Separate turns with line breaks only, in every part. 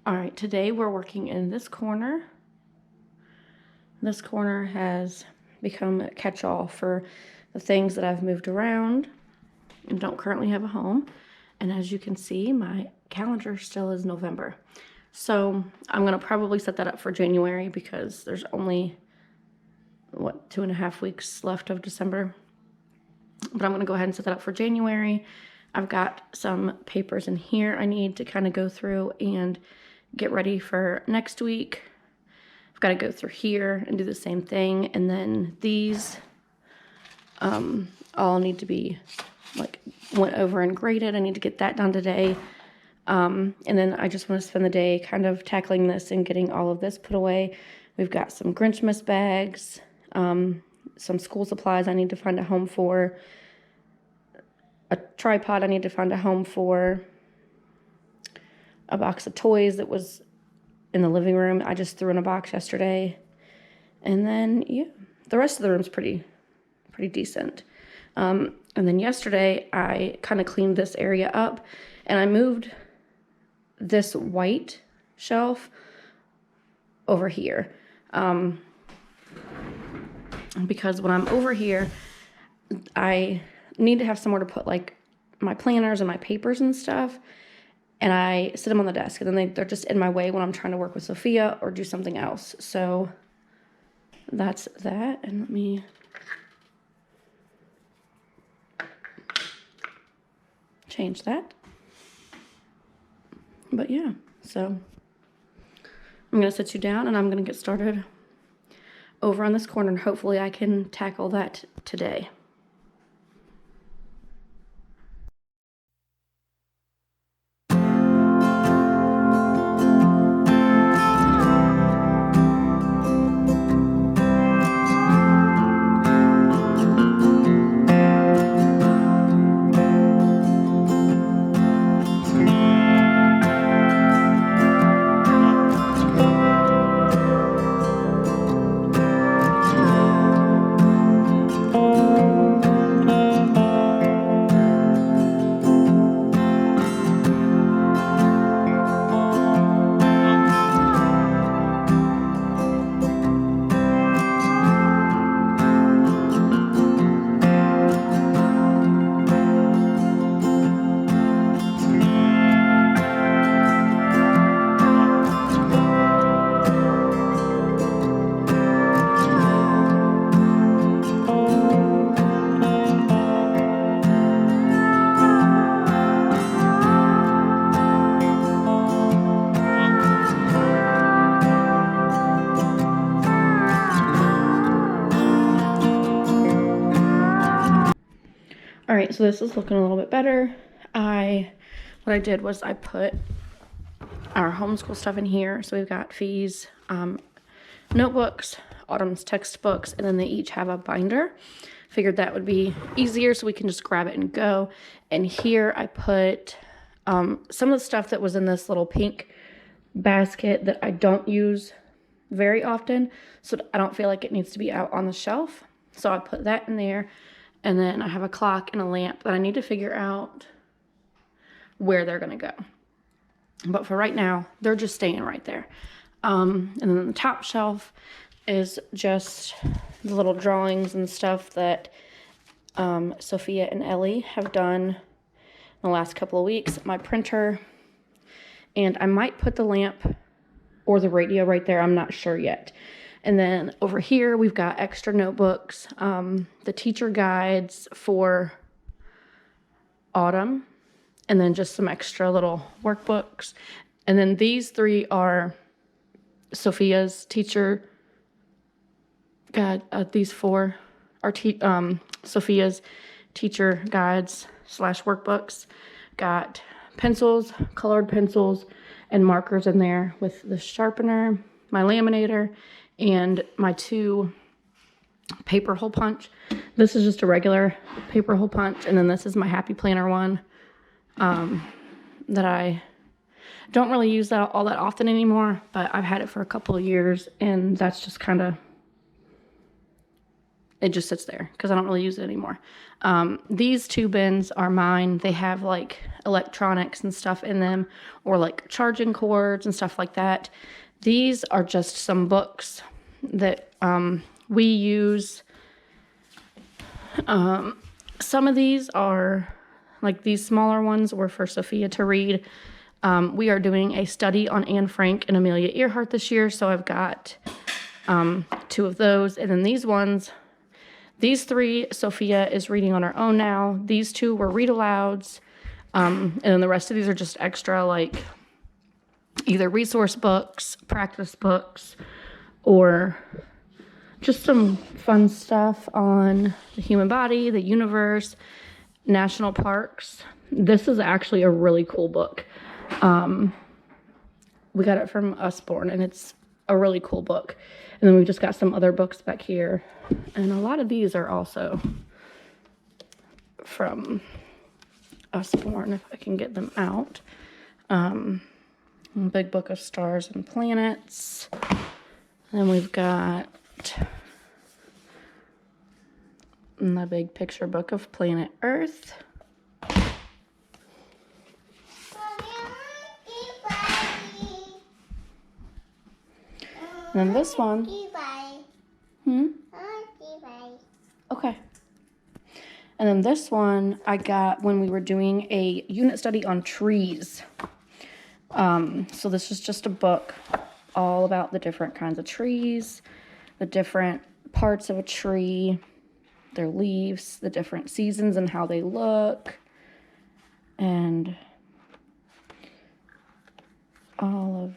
All right, today we're working in this corner. This corner has become a catch-all for the things that I've moved around and don't currently have a home. And as you can see, my calendar still is November. So I'm gonna probably set that up for January because there's only, 2.5 weeks left of December. But I'm gonna go ahead and set that up for January. I've got some papers in here I need to kind of go through and get ready for next week. I've got to go through here and do the same thing. And then these all need to be went over and graded. I need to get that done today. And then I just want to spend the day kind of tackling this and getting all of this put away. We've got some Grinchmas bags, some school supplies I need to find a home for, a tripod I need to find a home for, a box of toys that was in the living room. I just threw in a box yesterday. And then, yeah, the rest of the room's pretty decent. And then yesterday, I kind of cleaned this area up, and I moved this white shelf over here. Because when I'm over here, I need to have somewhere to put like my planners and my papers and stuff. And I sit them on the desk, and then they're just in my way when I'm trying to work with Sophia or do something else. So that's that. And let me change that. But yeah, so I'm going to sit you down, and I'm going to get started over on this corner, and hopefully I can tackle that today. All right, so this is looking a little bit better. What I did was I put our homeschool stuff in here. So we've got Fee's notebooks, Autumn's textbooks, and then they each have a binder. Figured that would be easier so we can just grab it and go. And here I put some of the stuff that was in this little pink basket that I don't use very often, so I don't feel like it needs to be out on the shelf. So I put that in there. And then I have a clock and a lamp that I need to figure out where they're going to go. But for right now, they're just staying right there. And then the top shelf is just the little drawings and stuff that Sophia and Ellie have done in the last couple of weeks. My printer, and I might put the lamp or the radio right there. I'm not sure yet. And then over here, we've got extra notebooks, the teacher guides for Autumn, and then just some extra little workbooks. And then these three are Sophia's teacher guide. These four are Sophia's teacher guides / workbooks. Got pencils, colored pencils, and markers in there with the sharpener, my laminator, and my 2 paper hole punch. This is just a regular paper hole punch, and then this is my Happy Planner one that I don't really use that all that often anymore, but I've had it for a couple of years, and that's just kind of it just sits there because I don't really use it anymore. These 2 bins are mine. They have like electronics and stuff in them, or like charging cords and stuff like that. These are just some books that we use. Some of these are like these smaller ones were for Sophia to read. We are doing a study on Anne Frank and Amelia Earhart this year, so I've got 2 of those. And then these ones, these 3, Sophia is reading on her own now. These 2 were read-alouds. And then the rest of these are just extra, like either resource books, practice books, or just some fun stuff on the human body, the universe, national parks. This is actually a really cool book. We got it from Usborne, and it's a really cool book. And then we've just got some other books back here. And a lot of these are also from Usborne, if I can get them out. Big Book of Stars and Planets. Then we've got the big picture book of Planet Earth. And then this one. Okay. And then this one I got when we were doing a unit study on trees. So this is just a book all about the different kinds of trees, the different parts of a tree, their leaves, the different seasons and how they look, and all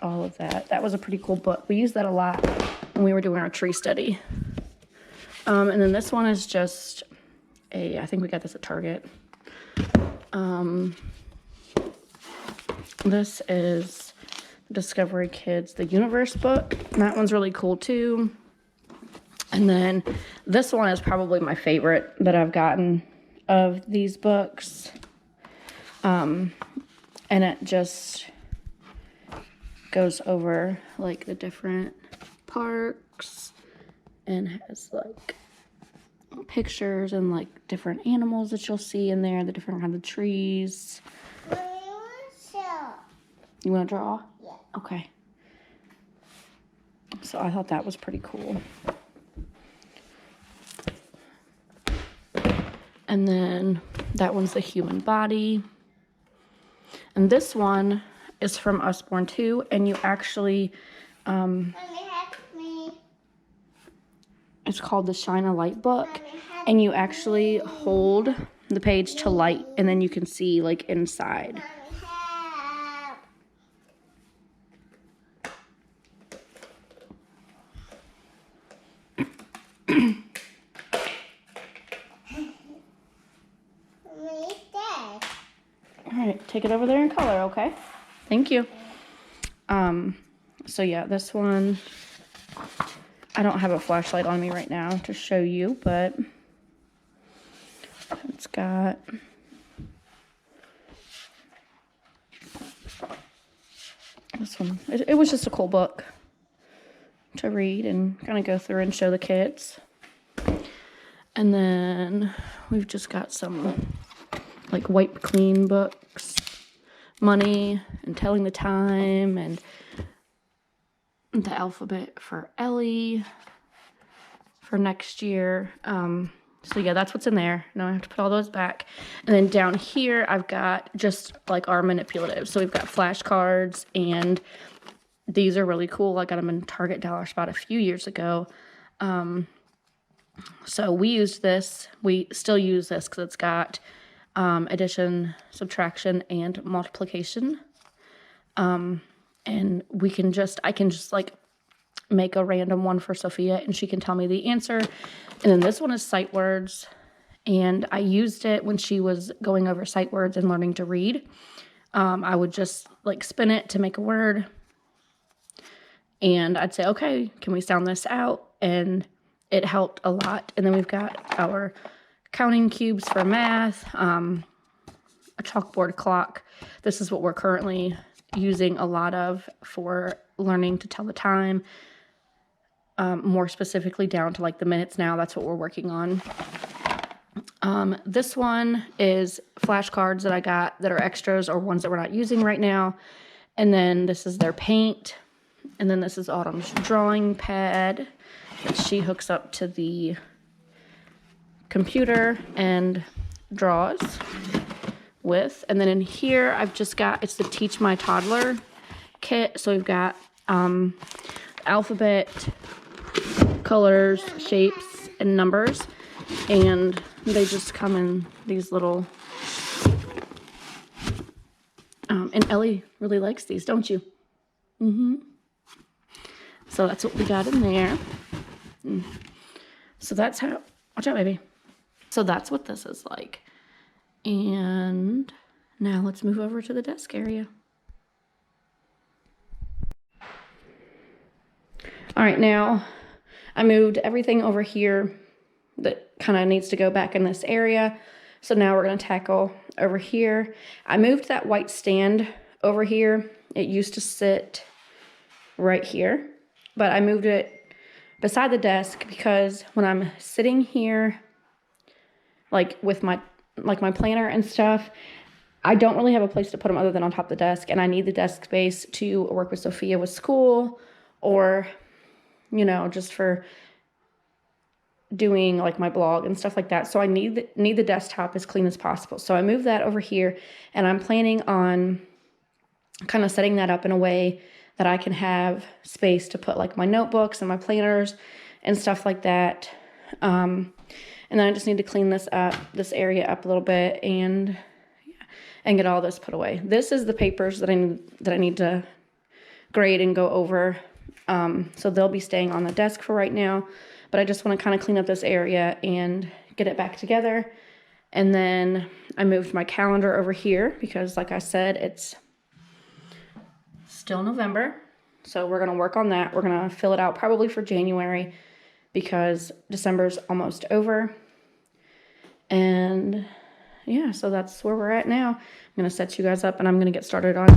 of that. That was a pretty cool book. We used that a lot when we were doing our tree study. And then this one is just I think we got this at Target. This is Discovery Kids, the Universe book. That one's really cool too. And then this one is probably my favorite that I've gotten of these books. And it just goes over like the different parks and has like pictures and like different animals that you'll see in there, the different kinds of trees. You want to draw? Yeah. Okay. So I thought that was pretty cool. And then that one's the human body. And this one is from Usborne too, and you actually, it's called the Shine a Light book, and you actually hold the page to light, and then you can see like inside. All right, take it over there in color, okay? Thank you. So yeah, this one, I don't have a flashlight on me right now to show you, but it's got this one. It was just a cool book to read and kind of go through and show the kids. And then we've just got some like wipe clean books, money and telling the time, and the alphabet for Ellie for next year. So yeah, that's what's in there. Now I have to put all those back. And then down here, I've got just like our manipulatives. So we've got flashcards, and these are really cool. I got them in Target Dollar Spot a few years ago. So we used this. We still use this because it's got addition, subtraction, and multiplication. And I can just like make a random one for Sophia and she can tell me the answer. And then this one is sight words. And I used it when she was going over sight words and learning to read. I would just like spin it to make a word. And I'd say, okay, can we sound this out? And it helped a lot. And then we've got our counting cubes for math, a chalkboard clock. This is what we're currently using a lot of for learning to tell the time. more specifically down to like the minutes now. That's what we're working on. This one is flashcards that I got that are extras or ones that we're not using right now. And then this is their paint. And then this is Autumn's drawing pad that she hooks up to the computer and draws with. And then in here, I've just got, it's the Teach My Toddler kit. So we've got alphabet, colors, shapes, and numbers. And they just come in these little, and Ellie really likes these, don't you? So that's what we got in there. So that's how, watch out, baby. So that's what this is like. And now let's move over to the desk area. All right, now I moved everything over here that kind of needs to go back in this area. So now we're going to tackle over here. I moved that white stand over here. It used to sit right here, but I moved it beside the desk because when I'm sitting here, like with my planner and stuff, I don't really have a place to put them other than on top of the desk, and I need the desk space to work with Sophia with school, or, you know, just for doing like my blog and stuff like that. So I need the desktop as clean as possible. So I moved that over here, and I'm planning on kind of setting that up in a way that I can have space to put like my notebooks and my planners and stuff like that. And then I just need to clean this area up a little bit and get all this put away. This is the papers that I need to grade and go over. So they'll be staying on the desk for right now. But I just want to kind of clean up this area and get it back together. And then I moved my calendar over here because, like I said, it's still November. So we're going to work on that. We're going to fill it out probably for January because December's almost over. And yeah, so that's where we're at now. I'm going to set you guys up and I'm going to get started on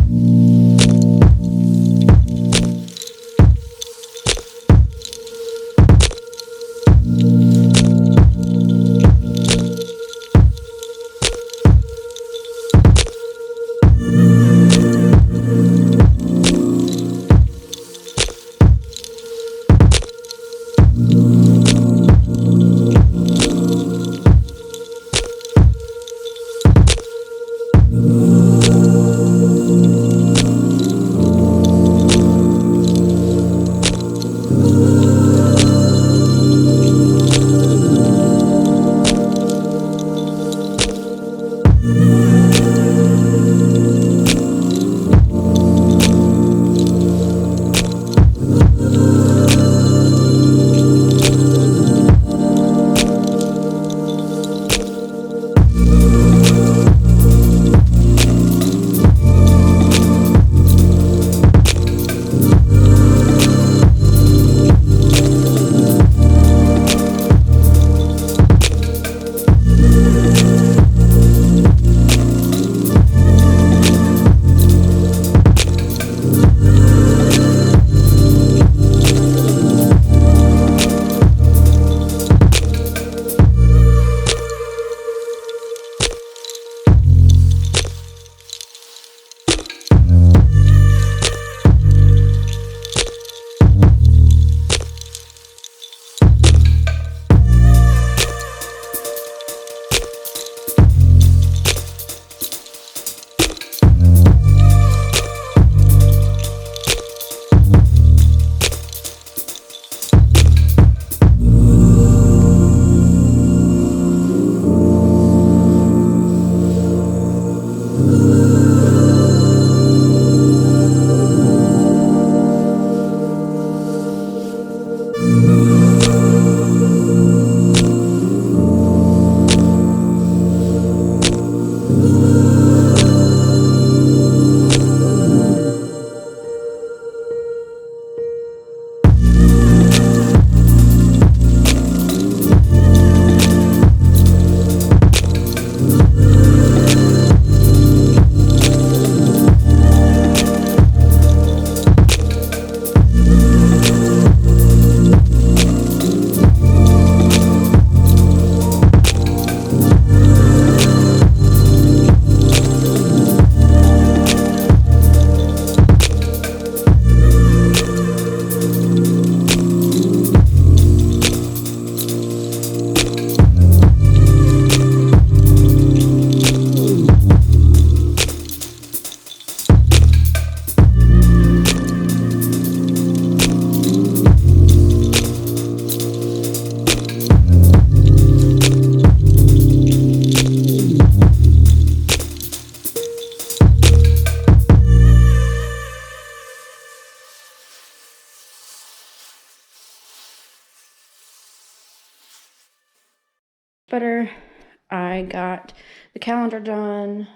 better. I got the calendar done.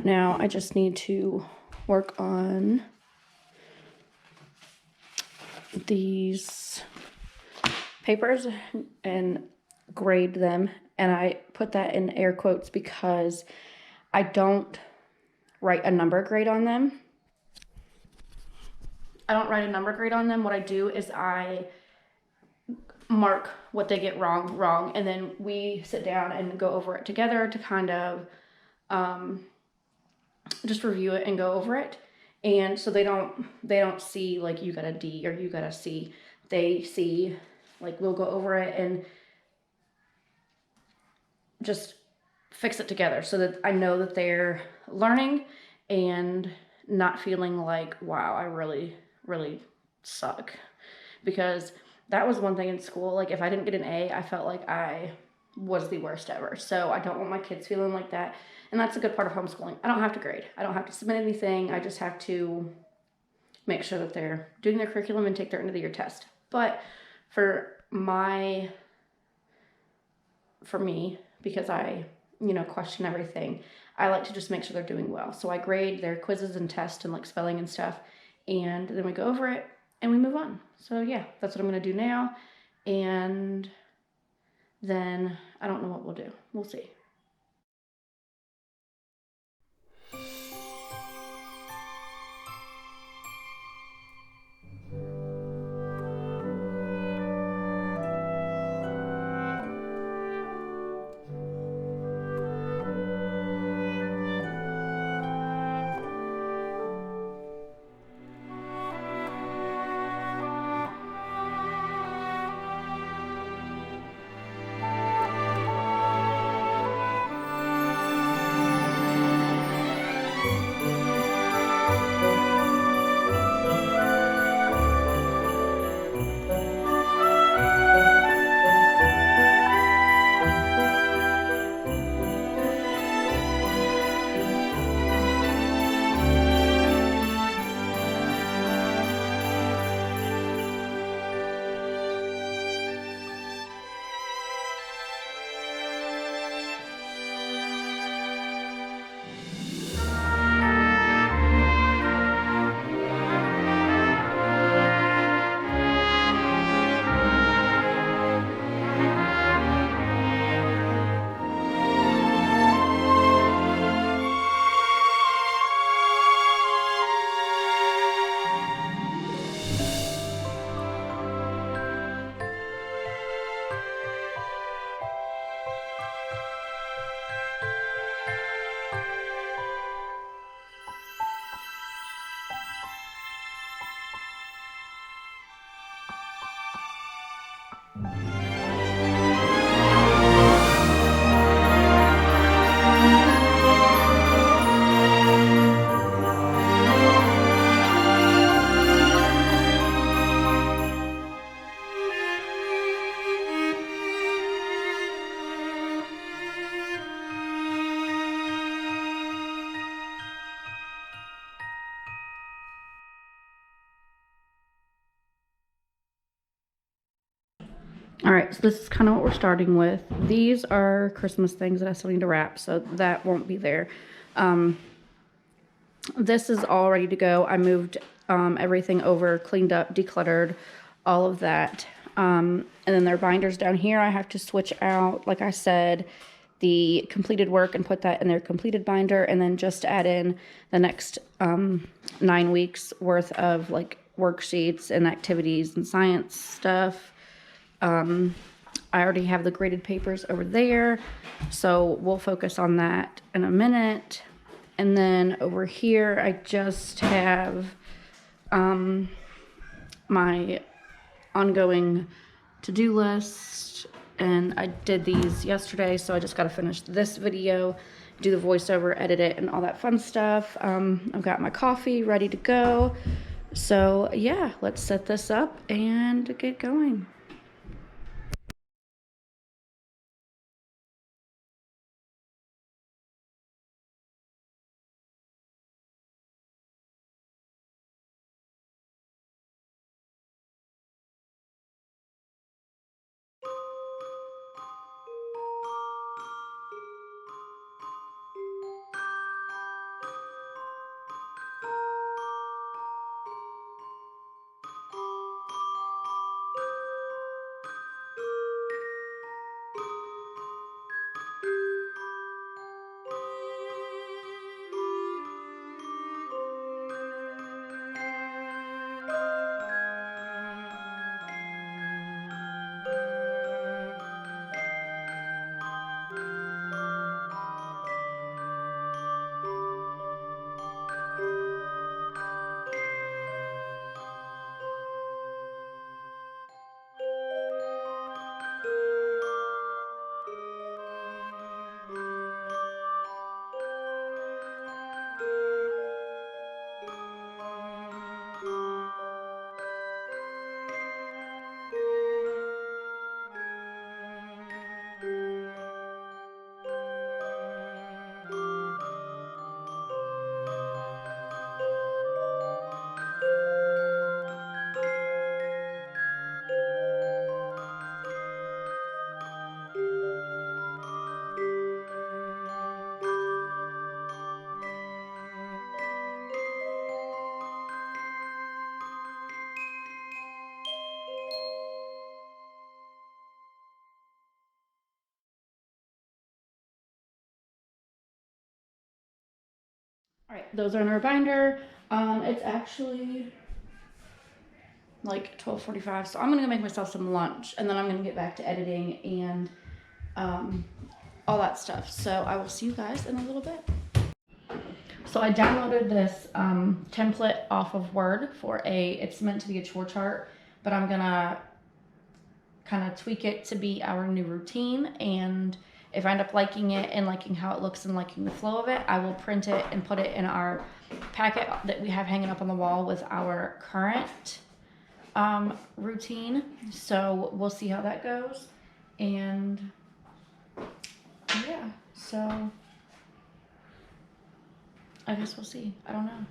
Now I just need to work on these papers and grade them. And I put that in air quotes because I don't write a number grade on them. What I do is I mark what they get wrong, and then we sit down and go over it together to kind of just review it and go over it. And so they don't see like you got a D or you got a C. They see like we'll go over it and just fix it together so that I know that they're learning and not feeling like, wow, I really, really suck. Because that was one thing in school. Like if I didn't get an A, I felt like I was the worst ever. So I don't want my kids feeling like that. And that's a good part of homeschooling. I don't have to grade. I don't have to submit anything. I just have to make sure that they're doing their curriculum and take their end of the year test. But for me, because I, question everything, I like to just make sure they're doing well. So I grade their quizzes and tests and like spelling and stuff. And then we go over it and we move on. So yeah, that's what I'm going to do now. And then I don't know what we'll do. We'll see. All right, so this is kind of what we're starting with. These are Christmas things that I still need to wrap, so that won't be there. This is all ready to go. I moved everything over, cleaned up, decluttered, all of that. And then there are binders down here. I have to switch out, like I said, the completed work and put that in their completed binder, and then just add in the next 9 weeks worth of like worksheets and activities and science stuff. I already have the graded papers over there, so we'll focus on that in a minute. And then over here, I just have my ongoing to-do list, and I did these yesterday, so I just got to finish this video, do the voiceover, edit it, and all that fun stuff. I've got my coffee ready to go. So yeah, let's set this up and get going. All right, those are in our binder. It's actually like 12:45, so I'm gonna go make myself some lunch, and then I'm gonna get back to editing and all that stuff. So I will see you guys in a little bit. So I downloaded this template off of Word it's meant to be a chore chart, but I'm gonna kind of tweak it to be our new routine. And if I end up liking it and liking how it looks and liking the flow of it, I will print it and put it in our packet that we have hanging up on the wall with our current routine. So we'll see how that goes. And yeah, so I guess we'll see. I don't know.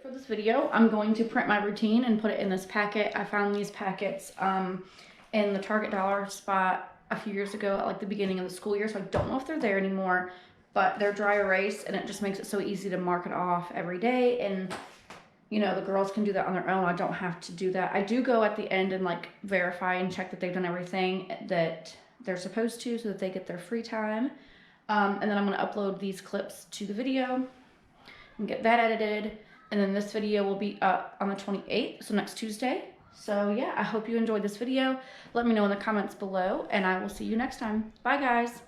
For this video, I'm going to print my routine and put it in this packet. I found these packets in the Target dollar spot a few years ago at like the beginning of the school year, so I don't know if they're there anymore, but they're dry erase, and it just makes it so easy to mark it off every day. And you know, the girls can do that on their own. I don't have to do that. I do go at the end and like verify and check that they've done everything that they're supposed to so that they get their free time. And then I'm going to upload these clips to the video and get that edited. And then this video will be up on the 28th, so next Tuesday. So yeah, I hope you enjoyed this video. Let me know in the comments below, and I will see you next time. Bye, guys.